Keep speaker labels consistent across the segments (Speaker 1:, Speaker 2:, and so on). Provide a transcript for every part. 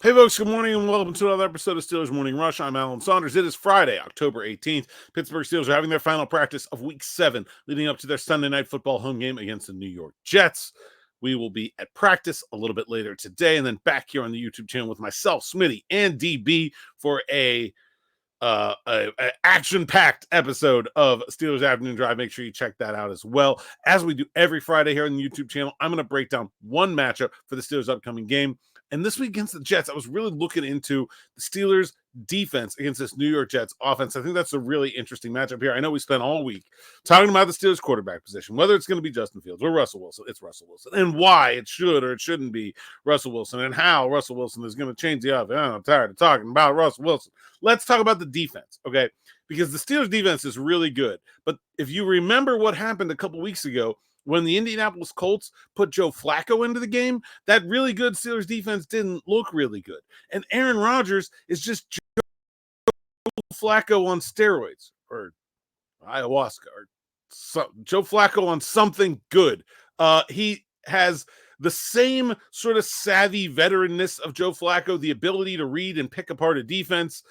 Speaker 1: Hey folks, good morning and welcome to another episode of Steelers Morning Rush. I'm Alan Saunders. It is Friday, October 18th. Pittsburgh Steelers are having their final practice of Week 7, leading up to their Sunday Night Football home game against the New York Jets. We will be at practice a little bit later today and then back here on the YouTube channel with myself, Smitty, and DB for a action-packed episode of Steelers Afternoon Drive. Make sure you check that out as well. As we do every Friday here on the YouTube channel, I'm going to break down one matchup for the Steelers' upcoming game. And this week against the Jets, I was really looking into the Steelers' defense against this New York Jets offense. I think that's a really interesting matchup here. I know we spent all week talking about the Steelers' quarterback position, whether it's going to be Justin Fields or Russell Wilson. It's Russell Wilson, and why it should or it shouldn't be Russell Wilson, and how Russell Wilson is going to change the offense. I'm tired of talking about Russell Wilson. Let's talk about the defense, okay? Because the Steelers' defense is really good. But if you remember what happened a couple weeks ago, when the Indianapolis Colts put Joe Flacco into the game, that really good Steelers defense didn't look really good. And Aaron Rodgers is just Joe Flacco on steroids or ayahuasca or Joe Flacco on something good. He has the same sort of savvy veteranness of Joe Flacco, the ability to read and pick apart a defense.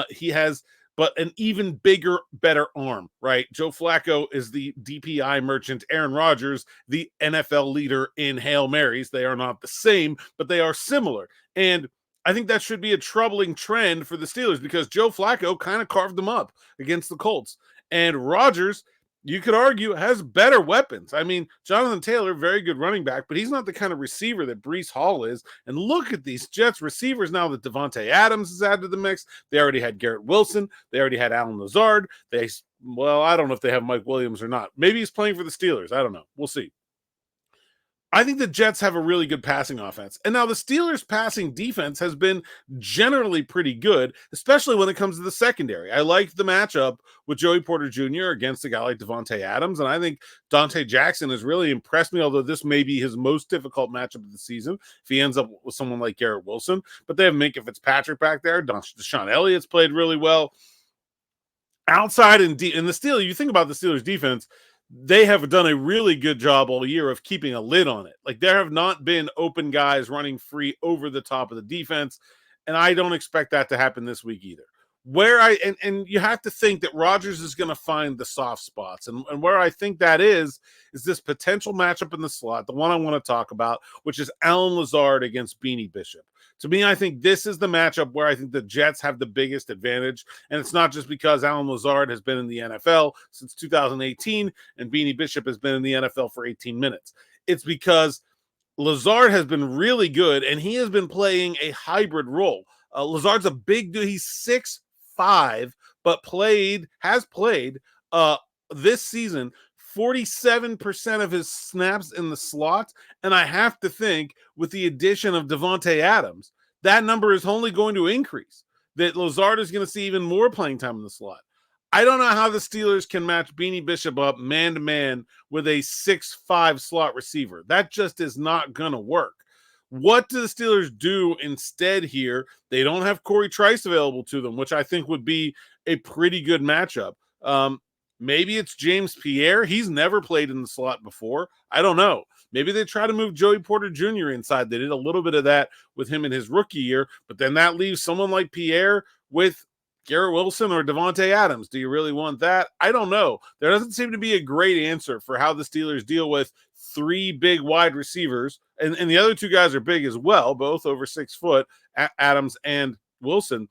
Speaker 1: He has but an even bigger, better arm, right? Joe Flacco is the DPI merchant. Aaron Rodgers, the NFL leader in Hail Marys. They are not the same, but they are similar. And I think that should be a troubling trend for the Steelers because Joe Flacco kind of carved them up against the Colts. And Rodgers, you could argue, has better weapons. I mean, Jonathan Taylor, very good running back, but he's not the kind of receiver that Breece Hall is. And look at these Jets receivers now that Davante Adams is added to the mix. They already had Garrett Wilson. They already had Alan Lazard. I don't know if they have Mike Williams or not. Maybe he's playing for the Steelers. I don't know. We'll see. I think the Jets have a really good passing offense. And now the Steelers' passing defense has been generally pretty good, especially when it comes to the secondary. I liked the matchup with Joey Porter Jr. against a guy like Davante Adams, and I think Dante Jackson has really impressed me, although this may be his most difficult matchup of the season if he ends up with someone like Garrett Wilson. But they have Minkah Fitzpatrick back there. Deshaun Elliott's played really well. Outside in the Steelers, you think about the Steelers' defense, they have done a really good job all year of keeping a lid on it. Like there have not been open guys running free over the top of the defense, and I don't expect that to happen this week either. And you have to think that Rodgers is going to find the soft spots, and where I think that is this potential matchup in the slot, the one I want to talk about, which is Alan Lazard against Beanie Bishop. To me, I think this is the matchup where I think the Jets have the biggest advantage. And it's not just because Alan Lazard has been in the NFL since 2018 and Beanie Bishop has been in the NFL for 18 minutes. It's because Lazard has been really good and he has been playing a hybrid role. Lazard's a big dude. He's 6'5", but has played this season 47% of his snaps in the slot. And I have to think with the addition of Davante Adams, that number is only going to increase, that Lazard is going to see even more playing time in the slot. I don't know how the Steelers can match Beanie Bishop up man-to-man with a 6'5" slot receiver. That just is not going to work. What do the Steelers do instead here? They don't have Corey Trice available to them, which I think would be a pretty good matchup. Maybe it's James Pierre. He's never played in the slot before. I don't know. Maybe they try to move Joey Porter Jr. inside. They did a little bit of that with him in his rookie year, but then that leaves someone like Pierre with Garrett Wilson or Davante Adams. Do you really want that? I don't know. There doesn't seem to be a great answer for how the Steelers deal with three big wide receivers, and the other two guys are big as well, both over 6 foot, Adams and Wilson.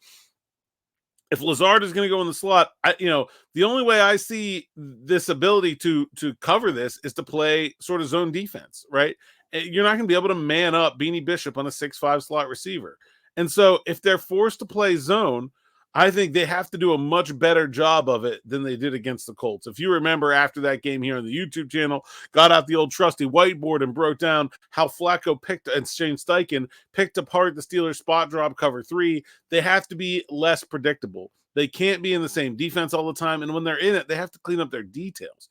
Speaker 1: If Lazard is going to go in the slot, the only way I see this ability to cover this is to play sort of zone defense, right? You're not going to be able to man up Beanie Bishop on a 6'5" slot receiver. And so if they're forced to play zone, I think they have to do a much better job of it than they did against the Colts. If you remember after that game here on the YouTube channel, got out the old trusty whiteboard and broke down how Flacco and Shane Steichen picked apart the Steelers spot drop cover 3. They have to be less predictable. They can't be in the same defense all the time. And when they're in it, they have to clean up their details.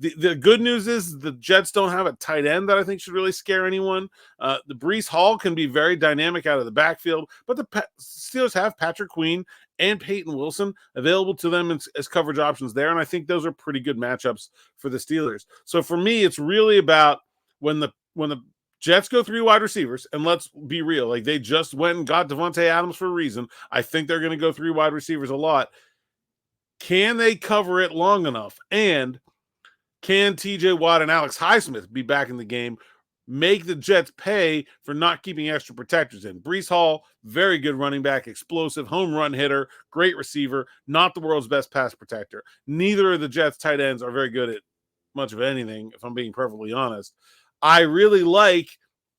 Speaker 1: The good news is the Jets don't have a tight end that I think should really scare anyone. The Breece Hall can be very dynamic out of the backfield, but the Steelers have Patrick Queen and Peyton Wilson available to them as coverage options there, and I think those are pretty good matchups for the Steelers. So for me, it's really about when the Jets go 3 wide receivers, and let's be real. Like, they just went and got Davante Adams for a reason. I think they're going to go 3 wide receivers a lot. Can they cover it long enough? And can TJ Watt and Alex Highsmith be back in the game? Make the Jets pay for not keeping extra protectors in. Breece Hall, very good running back, explosive home run hitter, great receiver, not the world's best pass protector. Neither of the Jets tight ends are very good at much of anything, if I'm being perfectly honest. I really like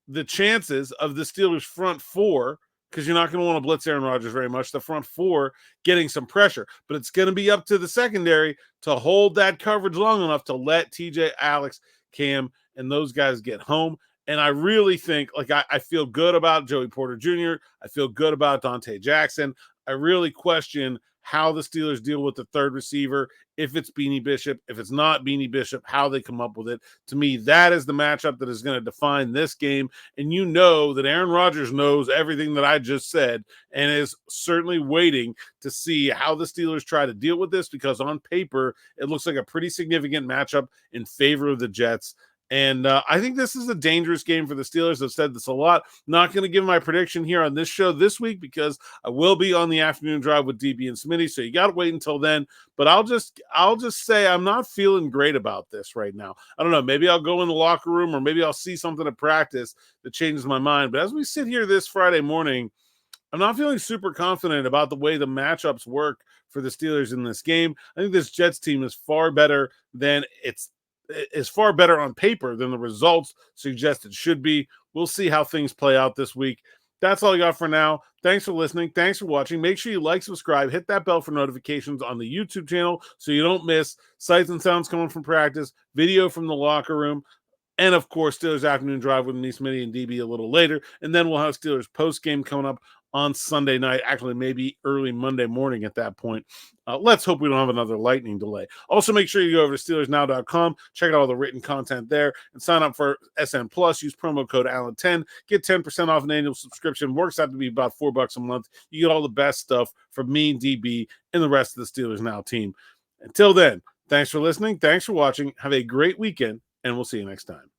Speaker 1: the chances of the Steelers' front four, because you're not going to want to blitz Aaron Rodgers very much, the front four getting some pressure. But it's going to be up to the secondary to hold that coverage long enough to let TJ, Alex, Cam, and those guys get home. And I really think, like, I feel good about Joey Porter Jr. I feel good about Dante Jackson. I really question how the Steelers deal with the third receiver, if it's Beanie Bishop, if it's not Beanie Bishop, how they come up with it. To me, that is the matchup that is going to define this game. And you know that Aaron Rodgers knows everything that I just said and is certainly waiting to see how the Steelers try to deal with this, because on paper, it looks like a pretty significant matchup in favor of the Jets. And I think this is a dangerous game for the Steelers. I've said this a lot. Not going to give my prediction here on this show this week because I will be on the afternoon drive with DB and Smitty. So you got to wait until then. But I'll just say I'm not feeling great about this right now. I don't know. Maybe I'll go in the locker room, or maybe I'll see something at practice that changes my mind. But as we sit here this Friday morning, I'm not feeling super confident about the way the matchups work for the Steelers in this game. I think this Jets team is far better on paper than the results suggest it should be. We'll see how things play out this week. That's all I got for now. Thanks for listening. Thanks for watching. Make sure you like, subscribe, hit that bell for notifications on the YouTube channel so you don't miss sights and sounds coming from practice, video from the locker room, and, of course, Steelers Afternoon Drive with me, Smitty, and DB a little later. And then we'll have Steelers post-game coming up on Sunday night, actually maybe early Monday morning at that point. Let's hope we don't have another lightning delay. Also, make sure you go over to SteelersNow.com, check out all the written content there, and sign up for SN Plus. Use promo code Allen10. Get 10% off an annual subscription. Works out to be about $4 a month. You get all the best stuff from me, DB, and the rest of the Steelers Now team. Until then, thanks for listening. Thanks for watching. Have a great weekend, and we'll see you next time.